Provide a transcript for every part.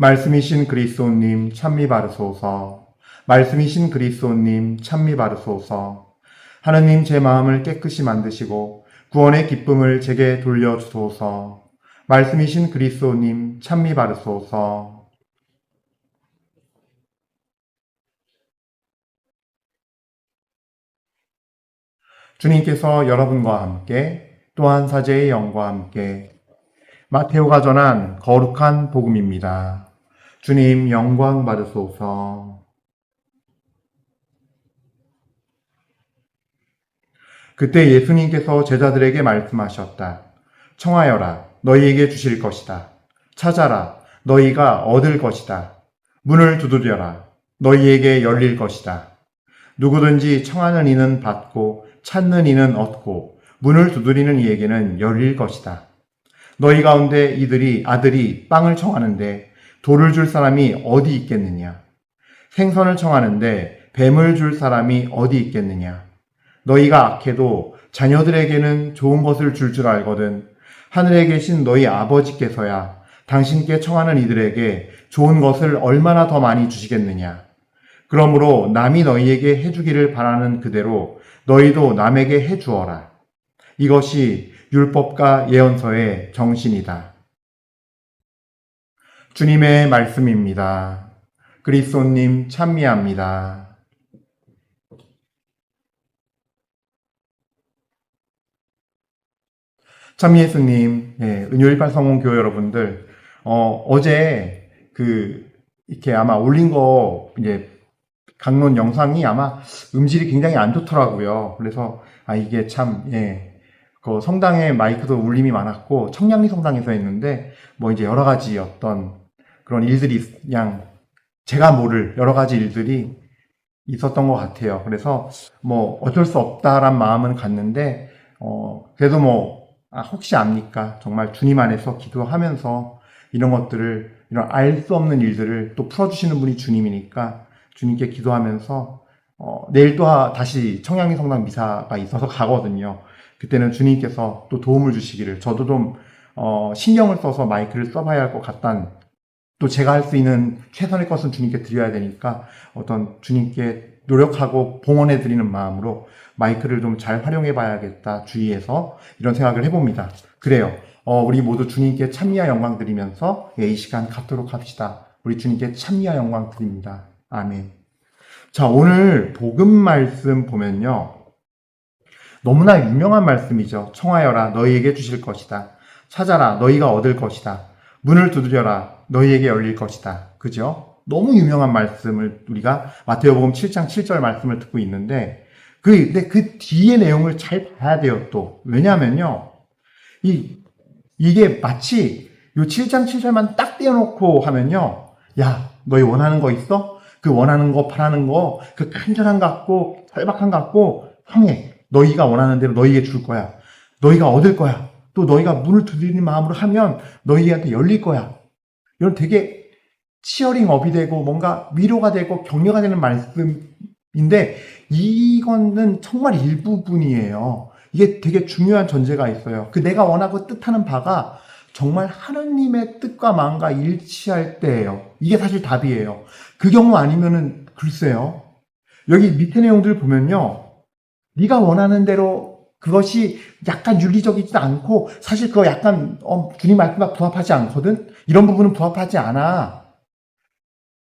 말씀이신 그리스도님 찬미 바르소서. 말씀이신 그리스도님 찬미 바르소서. 하느님 제 마음을 깨끗이 만드시고 구원의 기쁨을 제게 돌려주소서. 말씀이신 그리스도님 찬미 바르소서. 주님께서 여러분과 함께 또한 사제의 영과 함께 마테오가 전한 거룩한 복음입니다. 주님 영광 받으소서. 그때 예수님께서 제자들에게 말씀하셨다. 청하여라, 너희에게 주실 것이다. 찾아라, 너희가 얻을 것이다. 문을 두드려라, 너희에게 열릴 것이다. 누구든지 청하는 이는 받고 찾는 이는 얻고 문을 두드리는 이에게는 열릴 것이다. 너희 가운데 아들이 빵을 청하는데 돌을 줄 사람이 어디 있겠느냐? 생선을 청하는데 뱀을 줄 사람이 어디 있겠느냐? 너희가 악해도 자녀들에게는 좋은 것을 줄 알거든. 하늘에 계신 너희 아버지께서야 당신께 청하는 이들에게 좋은 것을 얼마나 더 많이 주시겠느냐? 그러므로 남이 너희에게 해주기를 바라는 그대로 너희도 남에게 해주어라. 이것이 율법과 예언서의 정신이다. 주님의 말씀입니다. 그리스도님 찬미합니다. 참 예수님, 은요일 성원교회 여러분들, 어제 이렇게 아마 올린 거, 강론 영상이 아마 음질이 굉장히 안 좋더라고요. 그래서, 이게 참, 그 성당에 마이크도 울림이 많았고, 청량리 성당에서 했는데, 이제 여러 가지 어떤 그런 일들이, 그냥 제가 모를 여러 가지 일들이 있었던 것 같아요. 그래서 어쩔 수 없다란 마음은 갔는데, 그래도 혹시 압니까? 정말 주님 안에서 기도하면서 이런 것들을, 이런 알 수 없는 일들을 또 풀어주시는 분이 주님이니까 주님께 기도하면서, 내일 또 다시 청량리 성당 미사가 있어서 가거든요. 그때는 주님께서 또 도움을 주시기를, 저도 좀, 신경을 써서 마이크를 써봐야 할 것 같단, 또 제가 할 수 있는 최선의 것은 주님께 드려야 되니까 어떤 주님께 노력하고 봉헌해 드리는 마음으로 마이크를 좀 잘 활용해 봐야겠다 주의해서 이런 생각을 해봅니다. 그래요. 우리 모두 주님께 찬미와 영광 드리면서 이 시간 갖도록 합시다. 우리 주님께 찬미와 영광 드립니다. 아멘. 자, 오늘 복음 말씀 보면요. 너무나 유명한 말씀이죠. 청하여라, 너희에게 주실 것이다. 찾아라, 너희가 얻을 것이다. 문을 두드려라, 너희에게 열릴 것이다. 그죠? 너무 유명한 말씀을 우리가 마태복음 7장 7절 말씀을 듣고 있는데, 근데 그 뒤의 내용을 잘 봐야 돼요, 또. 왜냐하면요. 이게 마치 요 7장 7절만 딱 떼어놓고 하면요. 야, 너희 원하는 거 있어? 그 원하는 거, 바라는 거, 그 간절한 것 같고, 절박한 것 같고, 형해. 너희가 원하는 대로 너희에게 줄 거야. 너희가 얻을 거야. 또 너희가 문을 두드리는 마음으로 하면 너희한테 열릴 거야. 이런 되게 치어링 업이 되고 뭔가 위로가 되고 격려가 되는 말씀인데 이거는 정말 일부분이에요. 이게 되게 중요한 전제가 있어요. 그 내가 원하고 뜻하는 바가 정말 하느님의 뜻과 마음과 일치할 때예요. 이게 사실 답이에요. 그 경우 아니면은 글쎄요. 여기 밑에 내용들 보면요. 네가 원하는 대로 그것이 약간 윤리적이지도 않고 사실 그거 약간 주님 말씀과 부합하지 않거든? 이런 부분은 부합하지 않아.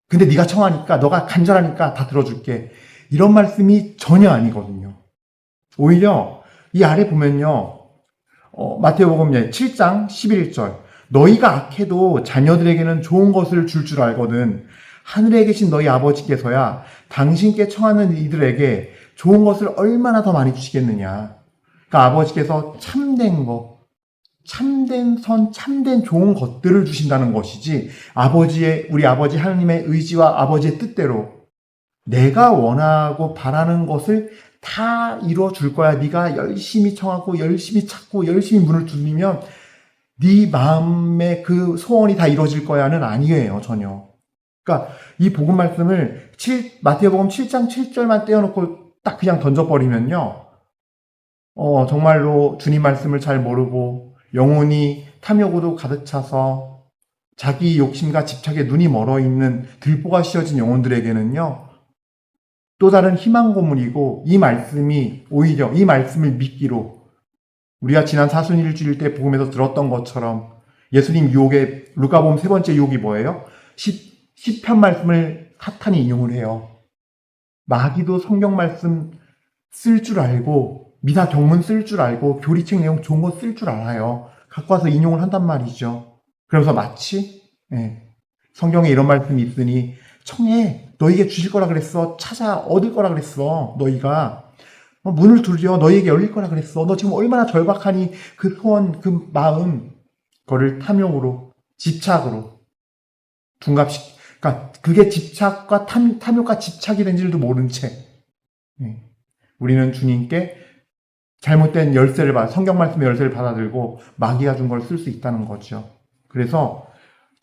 근데 네가 청하니까 너가 간절하니까 다 들어줄게. 이런 말씀이 전혀 아니거든요. 오히려 이 아래 보면요. 마태복음 7장 11절 너희가 악해도 자녀들에게는 좋은 것을 줄 알거든. 하늘에 계신 너희 아버지께서야 당신께 청하는 이들에게 좋은 것을 얼마나 더 많이 주시겠느냐. 그러니까 아버지께서 참된 거, 참된 선, 참된 좋은 것들을 주신다는 것이지 우리 아버지 하나님의 의지와 아버지의 뜻대로 내가 원하고 바라는 것을 다 이루어 줄 거야. 네가 열심히 청하고 열심히 찾고 열심히 문을 두드리면 네 마음의 그 소원이 다 이루어질 거야는 아니에요. 전혀. 그러니까 이 복음 말씀을 마태복음 7장 7절만 떼어놓고 딱 그냥 던져버리면요. 정말로 주님 말씀을 잘 모르고 영혼이 탐욕으로 가득 차서 자기 욕심과 집착에 눈이 멀어 있는 들보가 씌어진 영혼들에게는요, 또 다른 희망 고문이고, 이 말씀이 오히려 이 말씀을 믿기로 우리가 지난 사순일주일 때 복음에서 들었던 것처럼 예수님 유혹의 루카복음 세 번째 유혹이 뭐예요? 시편 말씀을 사탄이 인용을 해요. 마귀도 성경 말씀 쓸 줄 알고, 미사 경문 쓸 줄 알고, 교리책 내용 좋은 거 쓸 줄 알아요. 갖고 와서 인용을 한단 말이죠. 그래서 마치 성경에 이런 말씀이 있으니 청해, 너에게 주실 거라 그랬어. 찾아 얻을 거라 그랬어. 너희가 문을 두드려 너희에게 열릴 거라 그랬어. 너 지금 얼마나 절박하니. 그 소원, 그 마음, 그거를 탐욕으로, 집착으로 그러니까 그게 집착과 탐욕과 집착이 된 줄도 모른 채 우리는 주님께 잘못된 열쇠를 성경 말씀의 열쇠를 받아들고 마귀가 준 걸 쓸 수 있다는 거죠. 그래서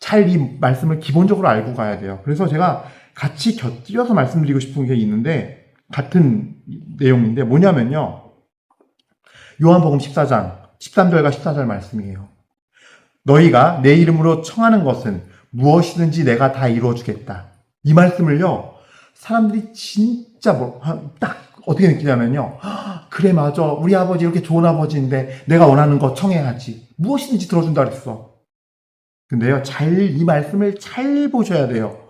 잘 이 말씀을 기본적으로 알고 가야 돼요. 그래서 제가 같이 곁들여서 말씀드리고 싶은 게 있는데, 같은 내용인데 뭐냐면요, 요한복음 14장 13절과 14절 말씀이에요. 너희가 내 이름으로 청하는 것은 무엇이든지 내가 다 이루어주겠다. 이 말씀을요, 사람들이 진짜 딱 어떻게 느끼냐면요, 그래 맞아, 우리 아버지 이렇게 좋은 아버지인데 내가 원하는 거 청해야지, 무엇이든지 들어준다 그랬어. 근데요, 이 말씀을 잘 보셔야 돼요.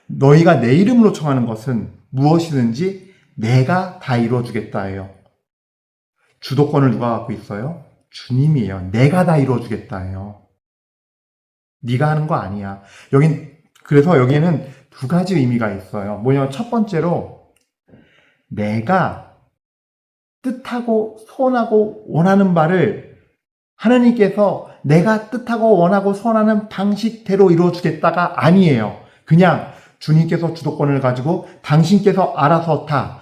너희가 내 이름으로 청하는 것은 무엇이든지 내가 다 이루어주겠다예요. 주도권을 누가 갖고 있어요? 주님이에요. 내가 다 이루어주겠다예요. 네가 하는 거 아니야. 그래서 여기에는 두 가지 의미가 있어요. 뭐냐면 첫 번째로, 내가 뜻하고 소원하고 원하는 바를 하나님께서 내가 뜻하고 원하고 소원하는 방식대로 이루어주겠다가 아니에요. 그냥 주님께서 주도권을 가지고 당신께서 알아서 다,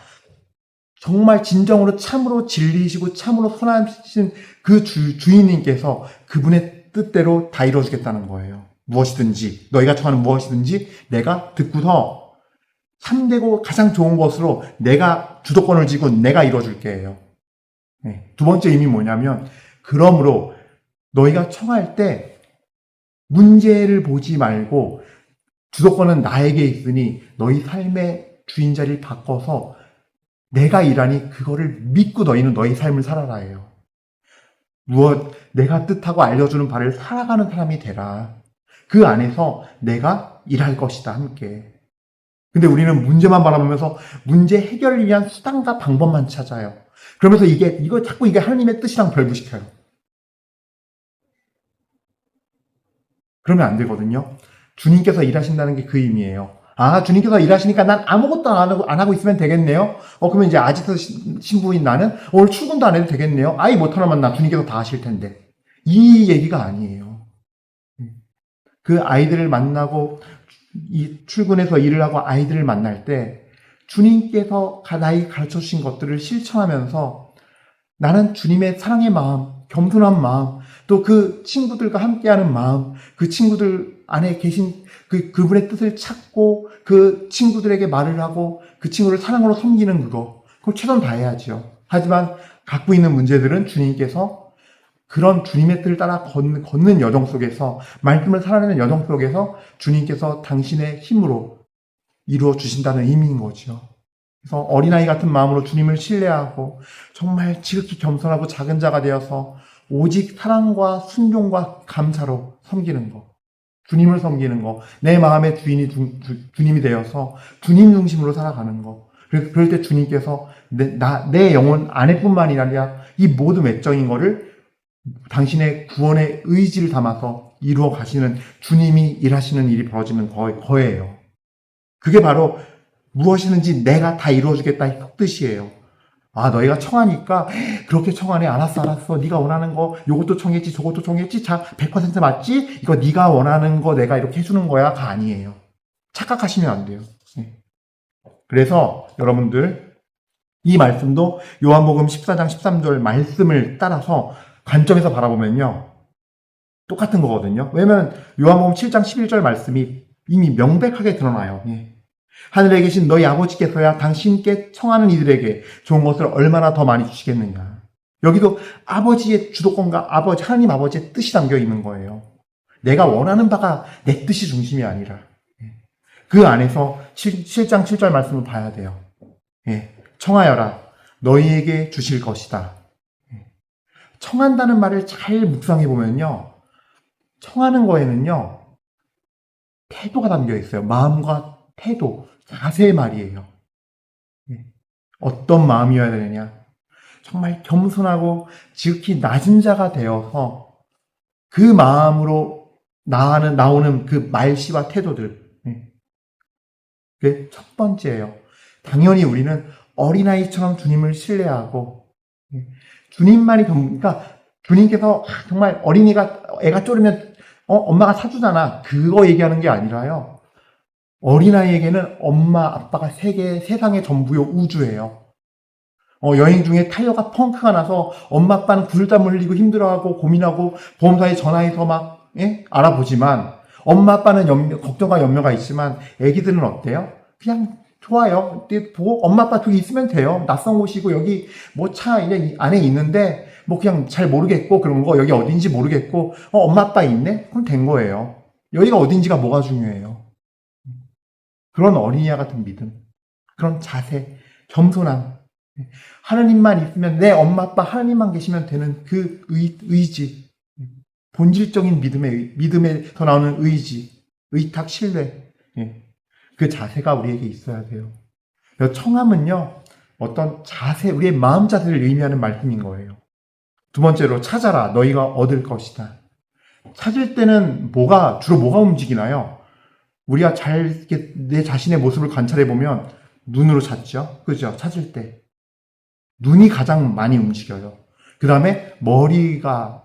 정말 진정으로 참으로 진리이시고 참으로 선하신 그 주인님께서 그분의 뜻대로 다 이루어주겠다는 거예요. 무엇이든지, 너희가 청하는 무엇이든지 내가 듣고서 참되고 가장 좋은 것으로 내가 주도권을 쥐고 내가 이루어줄게 해요. 두 번째 의미 뭐냐면, 그러므로 너희가 청할 때 문제를 보지 말고 주도권은 나에게 있으니 너희 삶의 주인 자리를 바꿔서 내가 일하니 그거를 믿고 너희는 너희 삶을 살아라 해요. 내가 뜻하고 알려주는 바를 살아가는 사람이 되라. 그 안에서 내가 일할 것이다, 함께. 근데 우리는 문제만 바라보면서 문제 해결을 위한 수단과 방법만 찾아요. 그러면서 자꾸 이게 하나님의 뜻이랑 결부시켜요. 그러면 안 되거든요. 주님께서 일하신다는 게 그 의미예요. 주님께서 일하시니까 난 아무것도 안 하고 있으면 되겠네요. 그러면 이제 아지트 신부인 나는 오늘 출근도 안 해도 되겠네요. 아이 못하나만 나 주님께서 다 하실 텐데. 이 얘기가 아니에요. 그 아이들을 만나고 출근해서 일을 하고 아이들을 만날 때 주님께서 나에게 가르쳐 주신 것들을 실천하면서 나는 주님의 사랑의 마음, 겸손한 마음, 또 그 친구들과 함께하는 마음, 그 친구들 안에 계신 그분의 뜻을 찾고 그 친구들에게 말을 하고 그 친구를 사랑으로 섬기는 그걸 최선 다해야죠. 하지만 갖고 있는 문제들은 주님께서 그런 주님의 뜻을 따라 걷는 여정 속에서, 말씀을 살아내는 여정 속에서 주님께서 당신의 힘으로 이루어 주신다는 의미인 거죠. 그래서 어린아이 같은 마음으로 주님을 신뢰하고 정말 지극히 겸손하고 작은 자가 되어서 오직 사랑과 순종과 감사로 섬기는 것, 주님을 섬기는 것, 내 마음의 주인이 주님이 되어서 주님 중심으로 살아가는 것. 그럴 때 주님께서 내 영혼 안에뿐만이 아니라 이 모든 외적인 거를 당신의 구원의 의지를 담아서 이루어 가시는, 주님이 일하시는 일이 벌어지는 거예요. 그게 바로 무엇이든지 내가 다 이루어주겠다 이 뜻이에요. 너희가 청하니까 그렇게 청하네. 알았어. 네가 원하는 거 요것도 청했지 저것도 청했지. 자, 100% 맞지? 이거 네가 원하는 거 내가 이렇게 해주는 거야가 아니에요. 착각하시면 안 돼요. 그래서 여러분들, 이 말씀도 요한복음 14장 13절 말씀을 따라서 관점에서 바라보면요, 똑같은 거거든요. 왜냐면 요한복음 7장 11절 말씀이 이미 명백하게 드러나요. 하늘에 계신 너희 아버지께서야 당신께 청하는 이들에게 좋은 것을 얼마나 더 많이 주시겠느냐. 여기도 아버지의 주도권과 하나님 아버지의 뜻이 담겨 있는 거예요. 내가 원하는 바가 내 뜻이 중심이 아니라 그 안에서 7장 7절 말씀을 봐야 돼요. 청하여라 너희에게 주실 것이다. 청한다는 말을 잘 묵상해 보면요, 청하는 거에는요 태도가 담겨 있어요. 마음과 태도, 자세의 말이에요. 어떤 마음이어야 되느냐? 정말 겸손하고 지극히 낮은 자가 되어서 그 마음으로 나오는 그 말씨와 태도들. 그게 첫 번째예요. 당연히 우리는 어린아이처럼 주님을 신뢰하고, 주님만이 그러니까 주님께서 정말 애가 쪼르면 엄마가 사주잖아, 그거 얘기하는 게 아니라요, 어린아이에게는 엄마 아빠가 세상의 전부요, 우주예요. 여행 중에 타이어가 펑크가 나서 엄마 아빠는 구슬땀 흘리고 힘들어하고 고민하고 보험사에 전화해서 막 알아보지만, 엄마 아빠는 걱정과 염려가 있지만 애기들은 어때요? 그냥 좋아요. 보고 엄마 아빠 저기 있으면 돼요. 낯선 곳이고 여기 뭐 차 안에 있는데 뭐 그냥 잘 모르겠고 그런 거, 여기 어딘지 모르겠고 엄마 아빠 있네? 그럼 된 거예요. 여기가 어딘지가 뭐가 중요해요. 그런 어린이와 같은 믿음, 그런 자세, 겸손함, 하나님만 있으면, 내 엄마 아빠 하나님만 계시면 되는 그 의지, 본질적인 믿음에서 나오는 의지, 의탁, 신뢰, 그 자세가 우리에게 있어야 돼요. 청함은요, 어떤 자세, 우리의 마음 자세를 의미하는 말씀인 거예요. 두 번째로, 찾아라 너희가 얻을 것이다. 찾을 때는 주로 뭐가 움직이나요? 우리가 잘 내 자신의 모습을 관찰해 보면 눈으로 찾죠. 그죠? 찾을 때 눈이 가장 많이 움직여요. 그 다음에 머리가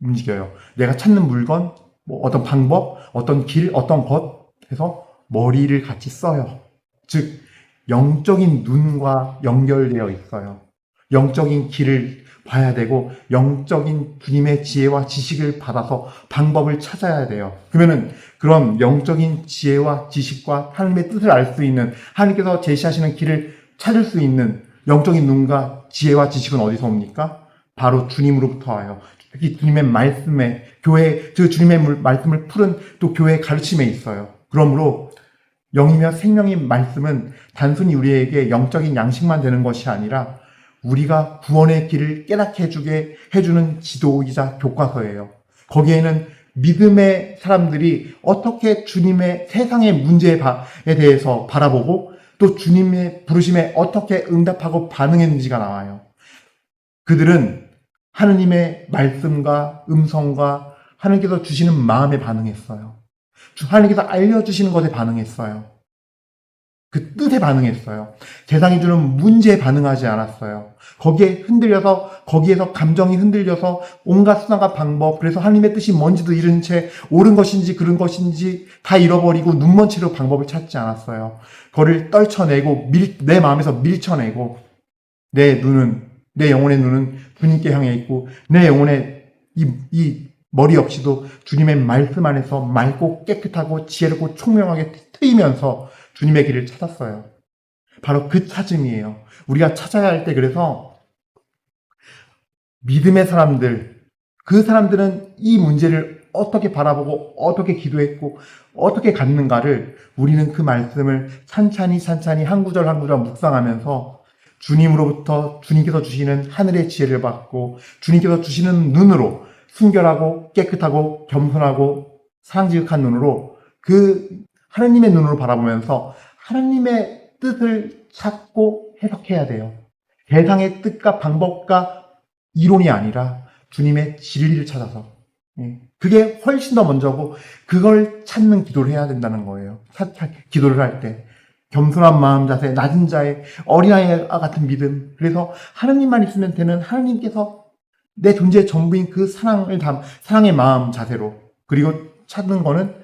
움직여요. 내가 찾는 물건, 뭐 어떤 방법, 어떤 길, 어떤 것 해서 머리를 같이 써요. 즉 영적인 눈과 연결되어 있어요. 영적인 길을 봐야 되고, 영적인 주님의 지혜와 지식을 받아서 방법을 찾아야 돼요. 그러면은 그런 영적인 지혜와 지식과 하나님의 뜻을 알 수 있는, 하나님께서 제시하시는 길을 찾을 수 있는 영적인 눈과 지혜와 지식은 어디서 옵니까? 바로 주님으로부터 와요. 특히 주님의 말씀에, 주님의 말씀을 푸른 또 교회의 가르침에 있어요. 그러므로 영이며 생명인 말씀은 단순히 우리에게 영적인 양식만 되는 것이 아니라 우리가 구원의 길을 깨닫게 해주는 지도이자 교과서예요. 거기에는 믿음의 사람들이 어떻게 주님의 세상의 문제에 대해서 바라보고 또 주님의 부르심에 어떻게 응답하고 반응했는지가 나와요. 그들은 하느님의 말씀과 음성과 하나님께서 주시는 마음에 반응했어요. 하나님께서 알려주시는 것에 반응했어요. 그 뜻에 반응했어요. 세상이 주는 문제에 반응하지 않았어요. 거기에서 감정이 흔들려서 온갖 수단과 방법, 그래서 하나님의 뜻이 뭔지도 잃은 채 옳은 것인지 그른 것인지 다 잃어버리고 눈먼 채로 방법을 찾지 않았어요. 그거를 떨쳐내고 내 마음에서 밀쳐내고, 내 영혼의 눈은 주님께 향해 있고, 내 영혼의 이 머리 없이도 주님의 말씀 안에서 맑고 깨끗하고 지혜롭고 총명하게 트이면서 주님의 길을 찾았어요. 바로 그 찾음이에요. 우리가 찾아야 할 때, 그래서 믿음의 사람들, 그 사람들은 이 문제를 어떻게 바라보고 어떻게 기도했고 어떻게 갖는가를, 우리는 그 말씀을 찬찬히 한 구절 한 구절 묵상하면서 주님으로부터, 주님께서 주시는 하늘의 지혜를 받고 주님께서 주시는 눈으로, 순결하고 깨끗하고 겸손하고 사랑지극한 눈으로, 그 하나님의 눈으로 바라보면서 하나님의 뜻을 찾고 해석해야 돼요. 세상의 뜻과 방법과 이론이 아니라 주님의 진리를 찾아서. 그게 훨씬 더 먼저고, 그걸 찾는 기도를 해야 된다는 거예요. 기도를 할 때 겸손한 마음 자세, 낮은 자의 어린아이와 같은 믿음. 그래서 하나님만 있으면 되는, 하나님께서 내 존재의 전부인 그 사랑의 마음 자세로. 그리고 찾는 거는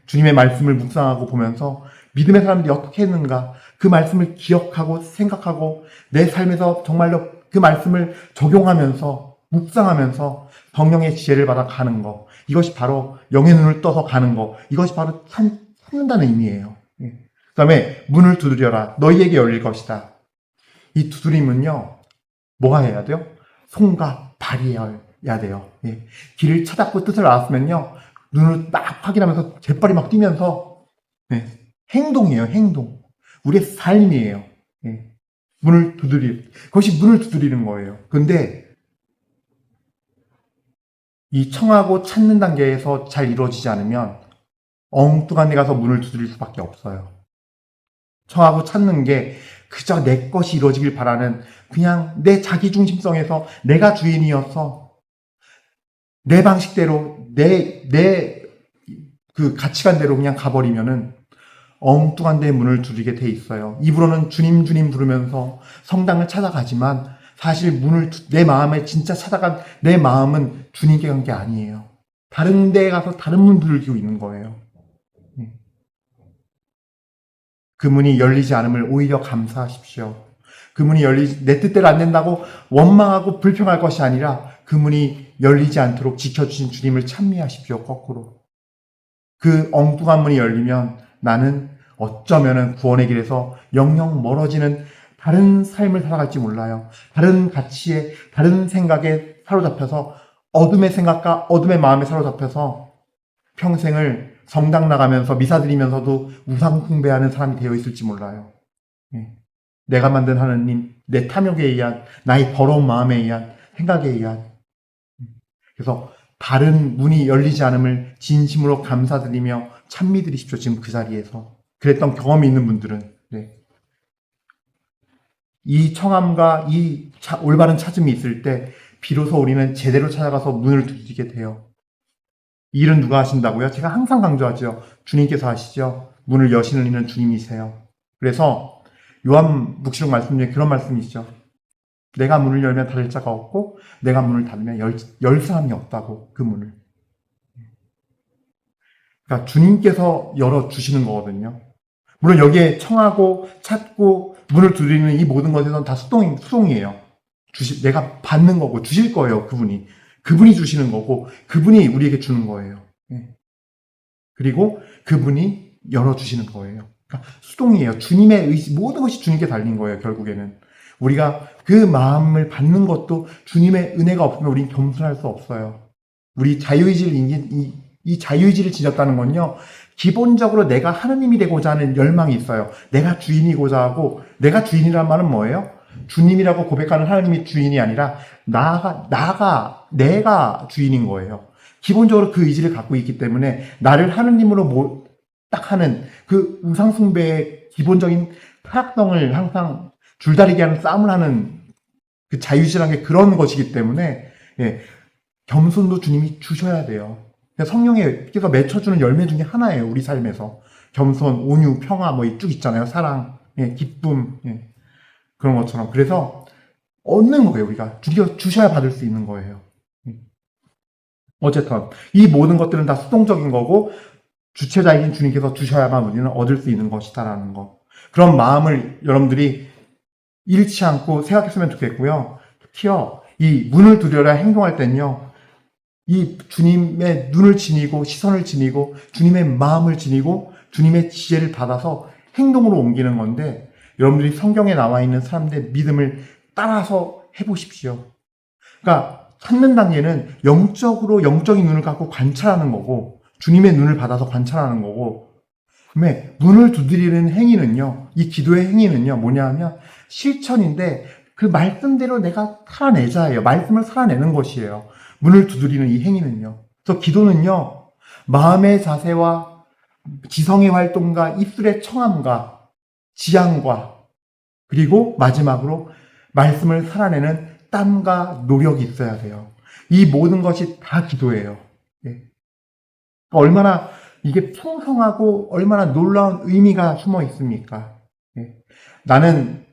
주님의 말씀을 묵상하고 보면서 믿음의 사람들이 어떻게 했는가, 그 말씀을 기억하고 생각하고 내 삶에서 정말로 그 말씀을 적용하면서 묵상하면서 성령의 지혜를 받아 가는 거, 이것이 바로 영의 눈을 떠서 가는 거, 이것이 바로 찾는다는 의미예요. 그 다음에 문을 두드려라 너희에게 열릴 것이다. 이 두드림은요, 뭐가 해야 돼요? 손과 발이 해야 돼요. 길을 찾았고 뜻을 알았으면요, 눈을 딱 확인하면서 재빨리 막 뛰면서 네, 행동이에요. 행동. 우리의 삶이에요. 네. 그것이 문을 두드리는 거예요. 근데 이 청하고 찾는 단계에서 잘 이루어지지 않으면 엉뚱한 데 가서 문을 두드릴 수밖에 없어요. 청하고 찾는 게 그저 내 것이 이루어지길 바라는 그냥 내 자기중심성에서 내가 주인이어서 내 방식대로 내 그 가치관대로 그냥 가버리면은 엉뚱한 데 문을 두드리게 돼 있어요. 입으로는 주님 주님 부르면서 성당을 찾아가지만 사실 내 마음에 진짜 찾아간 내 마음은 주님께 간 게 아니에요. 다른 데에 가서 다른 문 두들기고 있는 거예요. 그 문이 열리지 않음을 오히려 감사하십시오. 그 문이 내 뜻대로 안 된다고 원망하고 불평할 것이 아니라 그 문이 열리지 않도록 지켜주신 주님을 찬미하십시오. 거꾸로. 그 엉뚱한 문이 열리면 나는 어쩌면은 구원의 길에서 영영 멀어지는 다른 삶을 살아갈지 몰라요. 다른 가치에, 다른 생각에 사로잡혀서 어둠의 생각과 어둠의 마음에 사로잡혀서 평생을 성당 나가면서 미사 드리면서도 우상 숭배하는 사람이 되어 있을지 몰라요. 내가 만든 하나님, 내 탐욕에 의한, 나의 더러운 마음에 의한, 생각에 의한. 그래서 다른 문이 열리지 않음을 진심으로 감사드리며 찬미드리십시오. 지금 그 자리에서. 그랬던 경험이 있는 분들은. 네. 이 청함과 이 올바른 찾음이 있을 때 비로소 우리는 제대로 찾아가서 문을 두드리게 돼요. 이 일은 누가 하신다고요? 제가 항상 강조하죠. 주님께서 하시죠. 문을 여시는 이는 주님이세요. 그래서 요한묵시록 말씀 중에 그런 말씀이 있죠. 내가 문을 열면 닫을 자가 없고 내가 문을 닫으면 열 사람이 없다고. 그 문을. 그러니까 주님께서 열어주시는 거거든요. 물론 여기에 청하고 찾고 문을 두드리는 이 모든 것에서는 다 수동이에요. 내가 받는 거고 주실 거예요. 그분이 주시는 거고 그분이 우리에게 주는 거예요. 그리고 그분이 열어주시는 거예요. 그러니까 수동이에요. 주님의 의지, 모든 것이 주님께 달린 거예요. 결국에는 우리가 그 마음을 받는 것도 주님의 은혜가 없으면 우리는 겸손할 수 없어요. 우리 이 자유의지를 지녔다는 건요, 기본적으로 내가 하느님이 되고자 하는 열망이 있어요. 내가 주인이고자 하고, 내가 주인이란 말은 뭐예요? 주님이라고 고백하는 하나님이 주인이 아니라 내가 주인인 거예요. 기본적으로 그 의지를 갖고 있기 때문에 나를 하느님으로 딱 하는 그 우상숭배의 기본적인 타락성을 항상 줄다리기 하는 싸움을 하는 그 자유의지라는 게 그런 것이기 때문에 겸손도 주님이 주셔야 돼요. 성령께서 맺혀주는 열매 중에 하나예요. 우리 삶에서. 겸손, 온유, 평화 뭐 쭉 있잖아요. 사랑, 기쁨 그런 것처럼. 그래서 얻는 거예요. 우리가 주셔야 받을 수 있는 거예요. 어쨌든 이 모든 것들은 다 수동적인 거고 주체자이신 주님께서 주셔야만 우리는 얻을 수 있는 것이다라는 거. 그런 마음을 여러분들이 잃지 않고 생각했으면 좋겠고요. 특히요, 이 문을 두드려라 행동할 때는요, 이 주님의 눈을 지니고 시선을 지니고 주님의 마음을 지니고 주님의 지혜를 받아서 행동으로 옮기는 건데, 여러분들이 성경에 나와 있는 사람들의 믿음을 따라서 해보십시오. 그러니까 찾는 단계는 영적인 눈을 갖고 관찰하는 거고 주님의 눈을 받아서 관찰하는 거고, 그다음에 문을 두드리는 행위는요, 이 기도의 행위는요 뭐냐 하면 실천인데 그 말씀대로 내가 살아내자예요. 말씀을 살아내는 것이에요. 문을 두드리는 이 행위는요. 그래서 기도는요, 마음의 자세와 지성의 활동과 입술의 청함과 지향과 그리고 마지막으로 말씀을 살아내는 땀과 노력이 있어야 돼요. 이 모든 것이 다 기도예요. 얼마나 이게 풍성하고 얼마나 놀라운 의미가 숨어 있습니까? 나는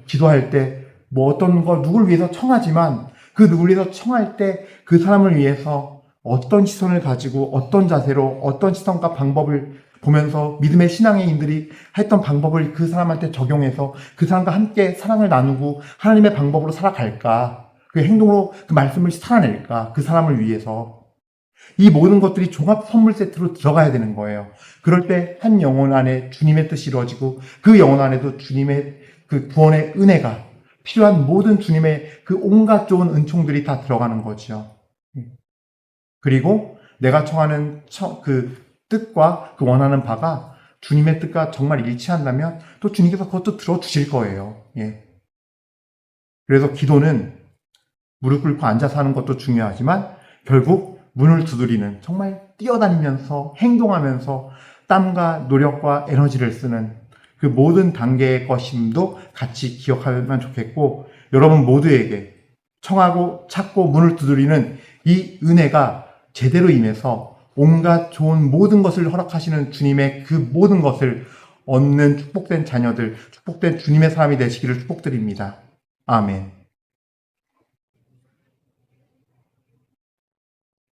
기도할 때 어떤 거 누굴 위해서 청하지만 그 누굴 위해서 청할 때 그 사람을 위해서 어떤 시선을 가지고 어떤 자세로 어떤 시선과 방법을 보면서 믿음의 신앙인들이 했던 방법을 그 사람한테 적용해서 그 사람과 함께 사랑을 나누고 하나님의 방법으로 살아갈까, 그 행동으로 그 말씀을 살아낼까, 그 사람을 위해서. 이 모든 것들이 종합 선물 세트로 들어가야 되는 거예요. 그럴 때 한 영혼 안에 주님의 뜻이 이루어지고 그 영혼 안에도 주님의 그 구원의 은혜가 필요한 모든 주님의 그 온갖 좋은 은총들이 다 들어가는 거죠. 그리고 내가 청하는 그 뜻과 그 원하는 바가 주님의 뜻과 정말 일치한다면 또 주님께서 그것도 들어주실 거예요. 예. 그래서 기도는 무릎 꿇고 앉아서 하는 것도 중요하지만 결국 문을 두드리는, 정말 뛰어다니면서 행동하면서 땀과 노력과 에너지를 쓰는 그 모든 단계의 것임도 같이 기억하면 좋겠고, 여러분 모두에게 청하고 찾고 문을 두드리는 이 은혜가 제대로 임해서 온갖 좋은 모든 것을 허락하시는 주님의 그 모든 것을 얻는 축복된 자녀들, 축복된 주님의 사람이 되시기를 축복드립니다. 아멘.